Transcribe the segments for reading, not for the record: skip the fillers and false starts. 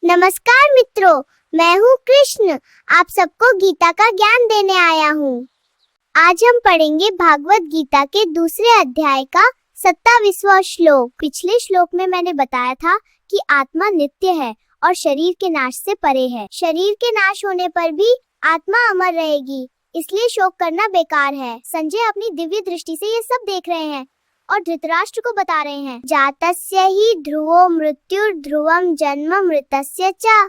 नमस्कार मित्रों, मैं हूँ कृष्ण। आप सबको गीता का ज्ञान देने आया हूँ। आज हम पढ़ेंगे भागवत गीता के दूसरे अध्याय का 27वां श्लोक। पिछले श्लोक में मैंने बताया था कि आत्मा नित्य है और शरीर के नाश से परे है। शरीर के नाश होने पर भी आत्मा अमर रहेगी, इसलिए शोक करना बेकार है। संजय अपनी दिव्य दृष्टि से ये सब देख रहे हैं और धृतराष्ट्र को बता रहे हैं, जातस्य ही ध्रुवो मृत्युर्ध्रुवम जन्म मृतस्य च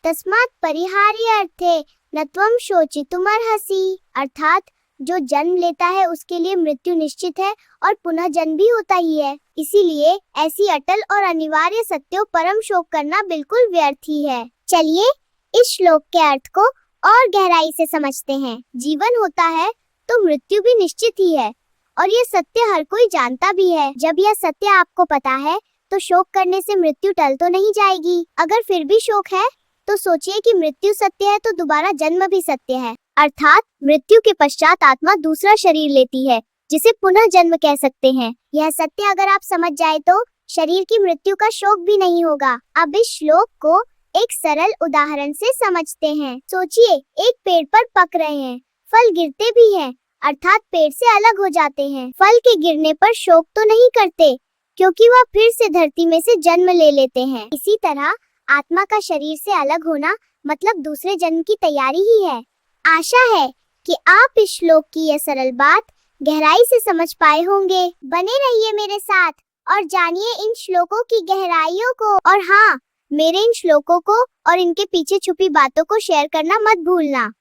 तस्मात् परिहार्य अर्थे न त्वं शोचितुमर्हसि। अर्थात जो जन्म लेता है उसके लिए मृत्यु निश्चित है और पुनः जन्म भी होता ही है। इसीलिए ऐसी अटल और अनिवार्य सत्यों परम शोक करना बिल्कुल व्यर्थ ही है। चलिए इस श्लोक के अर्थ को और गहराई से समझते हैं। जीवन होता है तो मृत्यु भी निश्चित ही है और ये सत्य हर कोई जानता भी है। जब यह सत्य आपको पता है तो शोक करने से मृत्यु टल तो नहीं जाएगी। अगर फिर भी शोक है तो सोचिए कि मृत्यु सत्य है तो दोबारा जन्म भी सत्य है। अर्थात मृत्यु के पश्चात आत्मा दूसरा शरीर लेती है, जिसे पुनः जन्म कह सकते हैं। यह सत्य अगर आप समझ जाए तो शरीर की मृत्यु का शोक भी नहीं होगा। अब इस श्लोक को एक सरल उदाहरण से समझते हैं। सोचिए, एक पेड़ पर पक रहे हैं, फल गिरते भी हैं, अर्थात पेड़ से अलग हो जाते हैं। फल के गिरने पर शोक तो नहीं करते, क्योंकि वह फिर से धरती में से जन्म ले लेते हैं। इसी तरह आत्मा का शरीर से अलग होना मतलब दूसरे जन्म की तैयारी ही है। आशा है कि आप इस श्लोक की यह सरल बात गहराई से समझ पाए होंगे। बने रहिए मेरे साथ और जानिए इन श्लोकों की गहराइयों को। और हाँ, मेरे इन श्लोकों को और इनके पीछे छुपी बातों को शेयर करना मत भूलना।